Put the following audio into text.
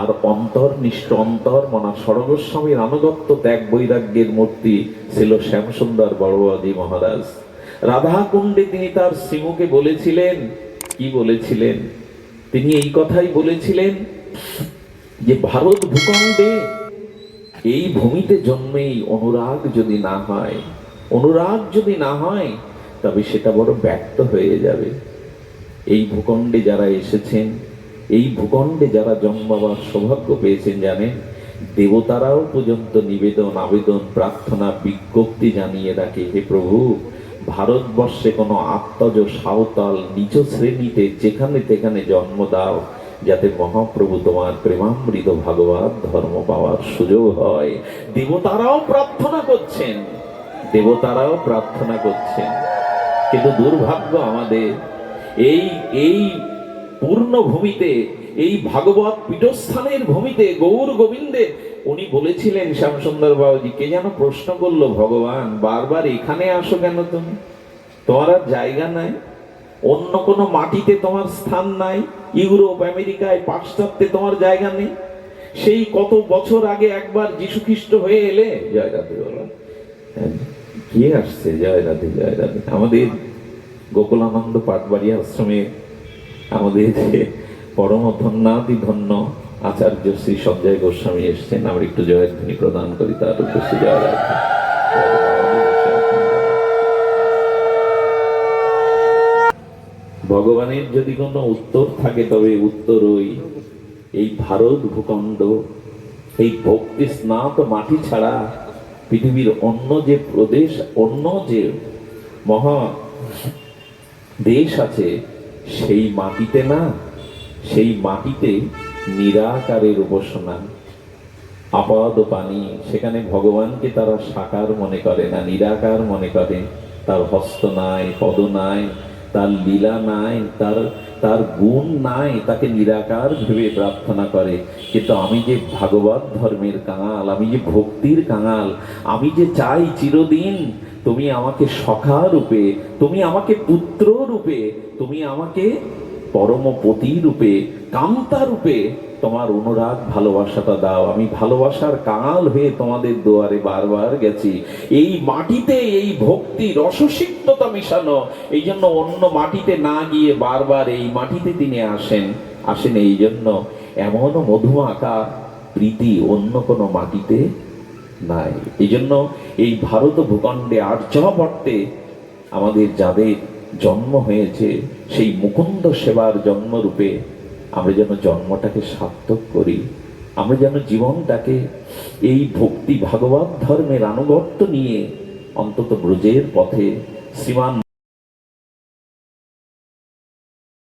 আর অন্তর্নিষ্ঠ অন্তর্মনা সর্বস্বামীর আনুগত্য ত্যাগ বৈরাগ্যের মূর্তি ছিল শ্যামসুন্দর বড়বাজি মহারাজ। রাধাকুণ্ডে তিনি তার শ্রীমুখে বলেছিলেন, কি বলেছিলেন? তিনি এই কথাই বলেছিলেন যে ভারত ভূখণ্ডে এই ভূমিতে জন্মেই অনুরাগ যদি না হয়, অনুরাগ যদি না হয় তবে সেটা বড় ব্যর্থ হয়ে যাবে। এই ভূখণ্ডে যারা এসেছেন, এই ভূখণ্ডে যারা জন্মাবার সৌভাগ্য পেয়েছেন, জানেন দেবতারাও পর্যন্ত নিবেদন আবেদন প্রার্থনা বিজ্ঞপ্তি জানিয়ে রাখে, হে প্রভু, ভারতবর্ষে কোনো আত্মজ সাঁওতাল নিচ শ্রেণীতে যেখানে তেখানে জন্ম দাও, যাতে মহাপ্রভু তোমার প্রেমামৃত ভাগবত ধর্ম পাওয়ার সুযোগ হয়। দেবতারাও প্রার্থনা করছেন, দেবতারাও প্রার্থনা করছেন। কিন্তু দুর্ভাগ্য আমাদের, এই এই পূর্ণ ভূমিতে, এই ভাগবত পীঠস্থানের ভূমিতে গৌর গোবিন্দে উনি বলেছিলেন, শ্যামসুন্দর বাবাজি কে যেন প্রশ্ন করলো, ভগবান বারবার এখানে আসো কেন তুমি? তোমার আর জায়গা নাই? অন্য কোনো মাটিতে তোমার স্থান নাই? ইউরোপ আমেরিকায় পাশ্চাত্যে তোমার জায়গা নেই? সেই কত বছর আগে একবার যীশু খ্রিস্ট হয়ে এলে। জয় রাধে বলা কে আসছে? জয় রাধে জয় রাধে। আমাদের গোকুলানন্দ পাটবাড়ি আশ্রমে আমাদের পরম ধন্যাতি ধন্য আচার্য শ্রী সঞ্জয় গোস্বামী এসছেন। আমরা একটু জয়ধ্বনি প্রদান করি তার উদ্দেশ্যে। জয় রাধে। ভগবানের যদি কোনো উত্তর থাকে তবে উত্তর ওই এই ভারত ভূখণ্ড, এই ভক্তি স্নাত মাটি ছাড়া পৃথিবীর অন্য যে প্রদেশ, অন্য যে মহা দেশ আছে, সেই মাটিতে না, সেই মাটিতে নিরাকারের উপাসনা, আপাদ পানি। সেখানে ভগবানকে তারা সাকার মনে করে না, নিরাকার মনে করে। তার হস্ত নাই, পদ নাই, তার লীলা নাই, তার গুণ নাই, তাকে নিরাকার ভেবে প্রার্থনা করে। কিন্তু আমি যে ভাগবত ধর্মের কাঙাল, আমি যে ভক্তির কাঙাল, আমি যে চাই চিরদিন তুমি আমাকে সখা রূপে, তুমি আমাকে পুত্র রূপে, তুমি আমাকে পরমপতি রূপে, কান্তা রূপে তোমার অনুরাগ ভালোবাসাটা দাও। আমি ভালোবাসার কাঙাল হয়ে তোমাদের দুয়ারে বারবার গেছি। এই মাটিতে এই ভক্তি রসসিক্ততা মিশানো, এই জন্য অন্য মাটিতে না গিয়ে বারবার এই মাটিতে তিনি আসেন। এই জন্য এমন মধুমাখা প্রীতি অন্য কোনো মাটিতে নাই। এই জন্য এই ভারত ভূখণ্ডে আর্যাবর্তে আমাদের যাদের জন্ম হয়েছে, সেই মুকুন্দ সেবার জন্মরূপে আমরা যেন জন্মটাকে সার্থক করি। আমরা যেন জীবনটাকে এই ভক্তি ভাগবত ধর্মের আনুগত্য নিয়ে অন্তত ব্রজের পথে শ্রীমান